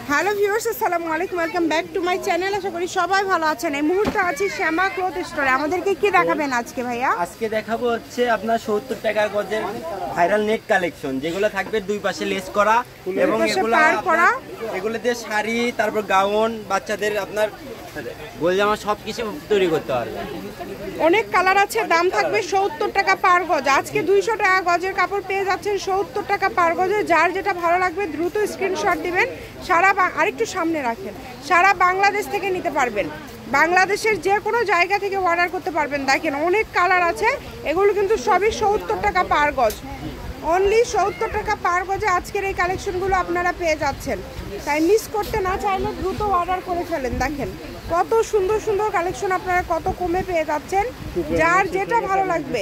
Hello viewers, আসসালামু আলাইকুম, welcome back to my channel. আশা করি সবাই ভালো আছেন। এই মুহূর্তে আছি শ্যামা ক্লথ স্টোরে। আমাদেরকে কি দেখাবেন আজকে ভাইয়া? আজকে দেখাবো হচ্ছে আপনার 70 টাকার গজের ভাইরাল নেট কালেকশন, যেগুলো থাকবে দুই পাশে লেস করা এবং এগুলোতে শাড়ি, তারপর গাউন, বাচ্চাদের আপনার গোল জামা সবকিছু তৈরি করতে পারবে। অনেক কালার আছে, দাম থাকবে 70 টাকা পার গজ। আজকে 200 টাকা গজের কাপড় পেয়ে যাচ্ছেন 70 টাকা পার গজে। যার যেটা ভালো লাগবে দ্রুত স্ক্রিনশট দিবেন। আরেকটু সামনে রাখেন, সারা বাংলাদেশ থেকে নিতে পারবেন। বাংলাদেশের যে কোনো জায়গা থেকে অর্ডার করতে পারবেন। দেখেন অনেক কালার আছে, এগুলো কিন্তু সবই 70 টাকা পার গজ। অনলি 70 টাকা পার গজে আজকের এই কালেকশনগুলো আপনারা পেয়ে যাচ্ছেন। তাই মিস করতে না চাইলে দ্রুত অর্ডার করে ফেলেন। দেখেন কত সুন্দর সুন্দর কালেকশন আপনারা কত কমে পেয়ে যাচ্ছেন। যার যেটা ভালো লাগবে।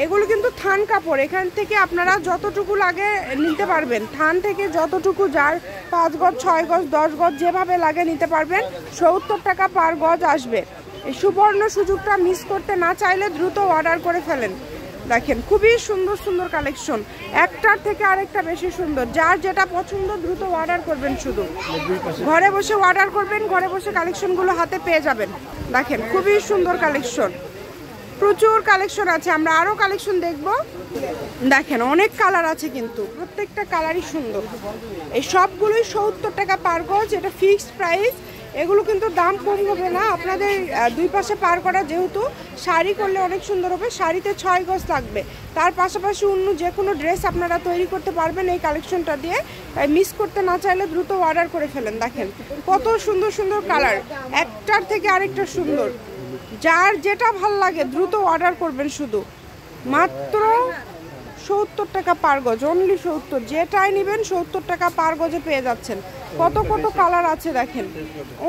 এগুলো কিন্তু থান কাপড়, এখান থেকে আপনারা যতটুকু লাগে নিতে পারবেন। থান থেকে যতটুকু, যার 5 গজ, 6 গজ, 10 গজ যেভাবে লাগে নিতে পারবেন। 70 টাকা পার গজ আসবে। এই সুবর্ণ সুযোগটা মিস করতে না চাইলে দ্রুত অর্ডার করে ফেলেন। দেখেন খুবই সুন্দর সুন্দর কালেকশন, একটার থেকে আরেকটা বেশি সুন্দর। যার যেটা পছন্দ দ্রুত অর্ডার করবেন। শুধু ঘরে বসে অর্ডার করবেন, ঘরে বসে কালেকশনগুলো হাতে পেয়ে যাবেন। দেখেন খুবই সুন্দর কালেকশন, প্রচুর কালেকশন আছে। আমরা আরও কালেকশন দেখব। দেখেন অনেক কালার আছে, কিন্তু প্রত্যেকটা কালারই সুন্দর। এই সবগুলোই 70 টাকা পার গজ, এটা ফিক্সড প্রাইস। এগুলো কিন্তু দাম কম হবে না। আপনাদের দুই পাশে পার করা, যেহেতু শাড়ি করলে অনেক সুন্দর হবে। শাড়িতে 6 গজ লাগবে। তার পাশাপাশি অন্য যে কোনো ড্রেস আপনারা তৈরি করতে পারবেন এই কালেকশনটা দিয়ে। তাই মিস করতে না চাইলে দ্রুত অর্ডার করে ফেলেন। দেখেন কত সুন্দর সুন্দর কালার, একটার থেকে আরেকটা সুন্দর। যার যেটা ভাল লাগে দ্রুত অর্ডার করবেন। শুধু মাত্র 70 টাকা পার গজ, অনলি 70। যেটাই নেবেন 70 টাকা পার গজে পেয়ে যাচ্ছেন। কত কত কালার আছে দেখেন,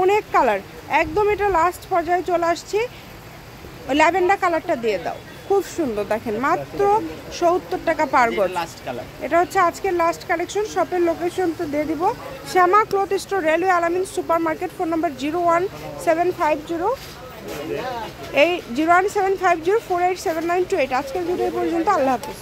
অনেক কালার। একদম এটা লাস্ট পর্যায়ে চলে আসছি। ল্যাভেন্ডার কালারটা দিয়ে দাও, খুব সুন্দর। দেখেন মাত্র 70 টাকা পার গজ। এটা হচ্ছে আজকের লাস্ট কালেকশন। শপের লোকেশন তো দিয়ে দিব, শ্যামা ক্লথ স্টোর, রেলওয়ে আলামিন সুপার মার্কেট। Phone number 01750 487928। আজকের ভিডিও পর্যন্ত, আল্লাহ হাফিজ।